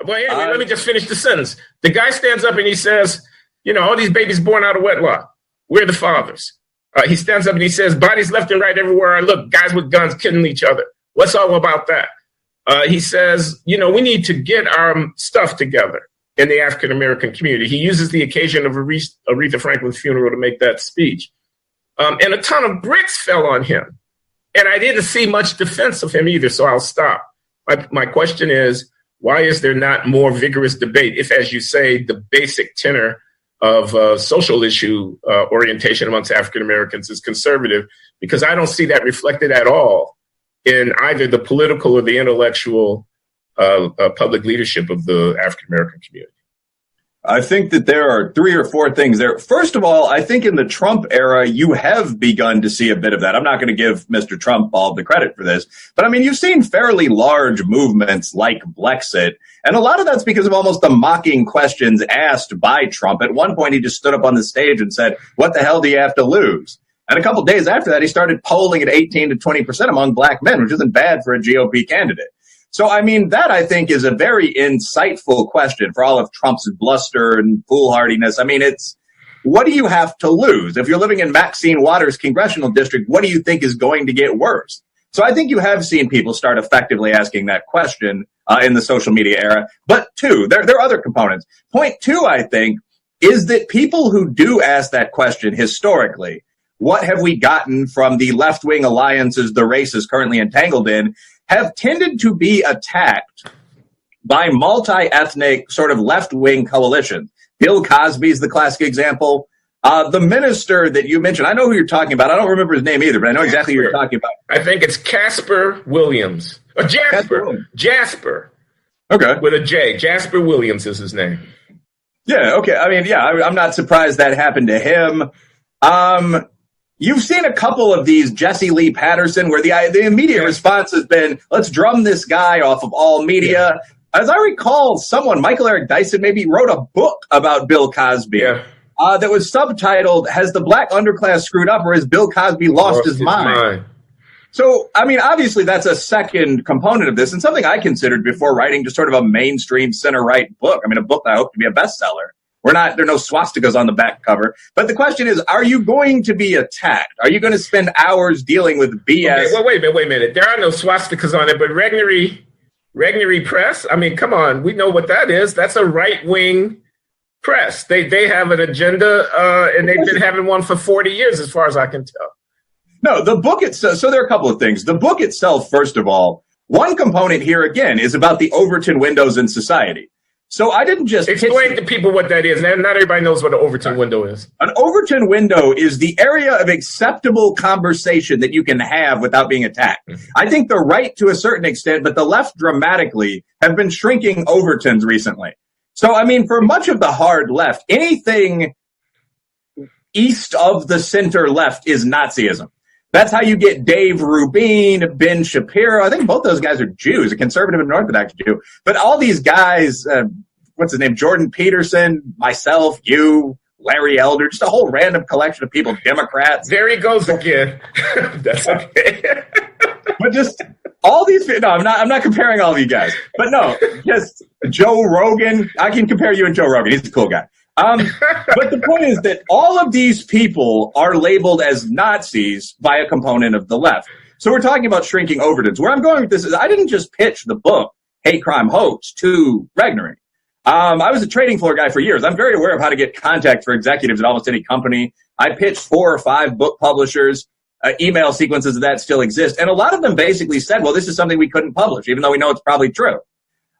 Well, anyway, let me just finish the sentence. The guy stands up and he says, all these babies born out of wedlock. We're the fathers. He stands up and he says, bodies left and right everywhere I look, guys with guns killing each other. What's all about that? He says, we need to get our stuff together in the African-American community. He uses the occasion of Aretha Franklin's funeral to make that speech. And a ton of bricks fell on him. And I didn't see much defense of him either, so I'll stop. My question is, why is there not more vigorous debate if, as you say, the basic tenor of social issue orientation amongst African-Americans is conservative? Because I don't see that reflected at all in either the political or the intellectual public leadership of the African-American community. I think that there are 3 or 4 things there. First of all, I think in the Trump era, you have begun to see a bit of that. I'm not going to give Mr. Trump all the credit for this, but I mean, you've seen fairly large movements like Blexit, and a lot of that's because of almost the mocking questions asked by Trump. At one point, he just stood up on the stage and said, "What the hell do you have to lose?" And a couple of days after that, he started polling at 18 to 20% among black men, which isn't bad for a GOP candidate. So, I mean, that I think is a very insightful question for all of Trump's bluster and foolhardiness. I mean, it's, what do you have to lose? If you're living in Maxine Waters' congressional district, what do you think is going to get worse? So I think you have seen people start effectively asking that question in the social media era. But 2, there are other components. Point 2, I think, is that people who do ask that question historically, what have we gotten from the left-wing alliances the race is currently entangled in, have tended to be attacked by multi-ethnic sort of left-wing coalitions. Bill Cosby is the classic example. The minister that you mentioned, I know who you're talking about. I don't remember his name either, but I know exactly who you're talking about. I think it's Casper Williams. Or Jasper. Jasper. Okay. With a J. Jasper Williams is his name. Yeah, okay. I mean, yeah, I'm not surprised that happened to him. You've seen a couple of these, Jesse Lee Patterson, where the immediate response has been, let's drum this guy off of all media. Yeah. As I recall, Michael Eric Dyson maybe wrote a book about Bill Cosby that was subtitled, Has the Black Underclass Screwed Up, or Has Bill Cosby Lost His Mind? So, I mean, obviously that's a second component of this, and something I considered before writing just sort of a mainstream center-right book. I mean, a book that I hope to be a bestseller. There are no swastikas on the back cover. But the question is, are you going to be attacked? Are you going to spend hours dealing with BS? Okay, well, wait a minute. There are no swastikas on it, but Regnery Press, I mean, come on. We know what that is. That's a right-wing press. They have an agenda, and they've been having one for 40 years, as far as I can tell. No, the book itself, so there are a couple of things. The book itself, first of all, one component here, again, is about the Overton windows in society. So I didn't just explain to people what that is. Not everybody knows what an Overton window is. An Overton window is the area of acceptable conversation that you can have without being attacked. Mm-hmm. I think the right to a certain extent, but the left dramatically have been shrinking Overtons recently. So, I mean, for much of the hard left, anything east of the center left is Nazism. That's how you get Dave Rubin, Ben Shapiro. I think both those guys are Jews, a conservative and an Orthodox Jew. But all these guys, what's his name? Jordan Peterson, myself, you, Larry Elder, just a whole random collection of people, Democrats. There he goes again. That's okay. But just all these, no, I'm not comparing all of you guys. But no, just Joe Rogan. I can compare you and Joe Rogan. He's a cool guy. But the point is that all of these people are labeled as Nazis by a component of the left. So we're talking about shrinking Overtons. Where I'm going with this is I didn't just pitch the book, Hate Crime Hoax, to Regnery. I was a trading floor guy for years. I'm very aware of how to get contact for executives at almost any company. I pitched 4 or 5 book publishers. Email sequences of that still exist. And a lot of them basically said, well, this is something we couldn't publish, even though we know it's probably true.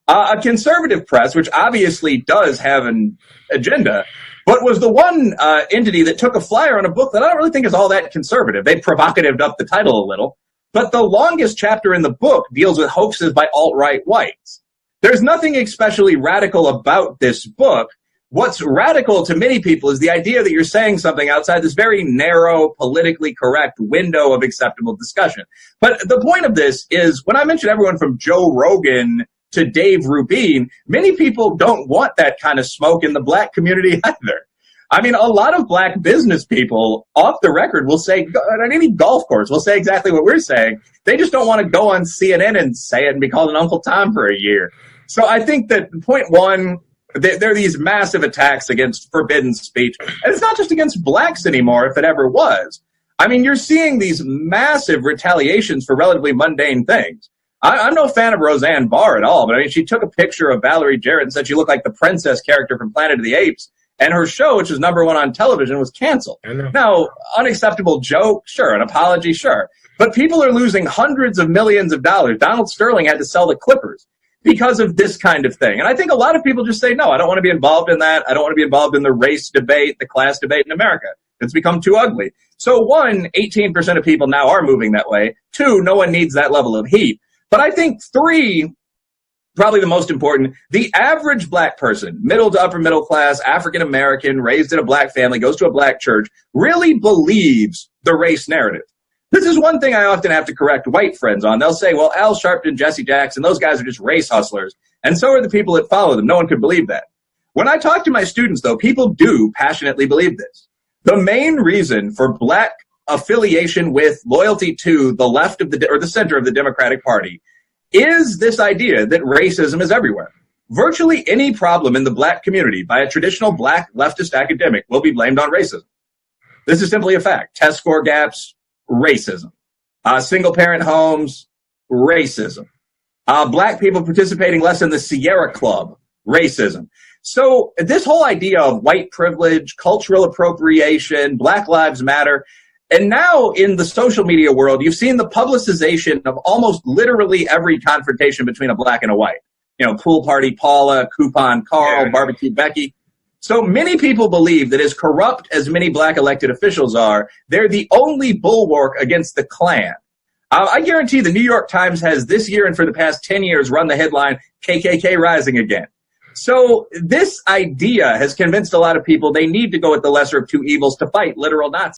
A conservative press, which obviously does have an agenda, but was the one entity that took a flyer on a book that I don't really think is all that conservative. They provocatived up the title a little. But the longest chapter in the book deals with hoaxes by alt-right whites. There's nothing especially radical about this book. What's radical to many people is the idea that you're saying something outside this very narrow, politically correct window of acceptable discussion. But the point of this is when I mention everyone from Joe Rogan to Dave Rubin, many people don't want that kind of smoke in the black community either. I mean, a lot of black business people off the record will say, at any golf course, will say exactly what we're saying. They just don't want to go on CNN and say it and be called an Uncle Tom for a year. So I think that point one, there are these massive attacks against forbidden speech. And it's not just against blacks anymore, if it ever was. I mean, you're seeing these massive retaliations for relatively mundane things. I'm no fan of Roseanne Barr at all, but I mean, she took a picture of Valerie Jarrett and said she looked like the princess character from Planet of the Apes. And her show, which was #1 on television, was canceled. Now, unacceptable joke, sure. An apology, sure. But people are losing hundreds of millions of dollars. Donald Sterling had to sell the Clippers because of this kind of thing. And I think a lot of people just say, no, I don't want to be involved in that. I don't want to be involved in the race debate, the class debate in America. It's become too ugly. So 1, 18% of people now are moving that way. 2, no one needs that level of heat. But I think 3, probably the most important, the average black person, middle to upper middle class, African-American, raised in a black family, goes to a black church, really believes the race narrative. This is one thing I often have to correct white friends on. They'll say, well, Al Sharpton, Jesse Jackson, those guys are just race hustlers. And so are the people that follow them. No one could believe that. When I talk to my students, though, people do passionately believe this. The main reason for black affiliation with loyalty to the left of the, or the center of the Democratic Party is this idea that racism is everywhere. Virtually any problem in the black community by a traditional black leftist academic will be blamed on racism. This is simply a fact. Test score gaps, racism. Single-parent homes, racism. Black people participating less in the Sierra Club, racism. So this whole idea of white privilege, cultural appropriation, Black Lives Matter, and now in the social media world, you've seen the publicization of almost literally every confrontation between a black and a white. You know, pool party Paula, coupon Carl, barbecue Becky. So many people believe that as corrupt as many black elected officials are, they're the only bulwark against the Klan. I guarantee the New York Times has this year and for the past 10 years run the headline, KKK rising again. So this idea has convinced a lot of people they need to go with the lesser of two evils to fight literal Nazis.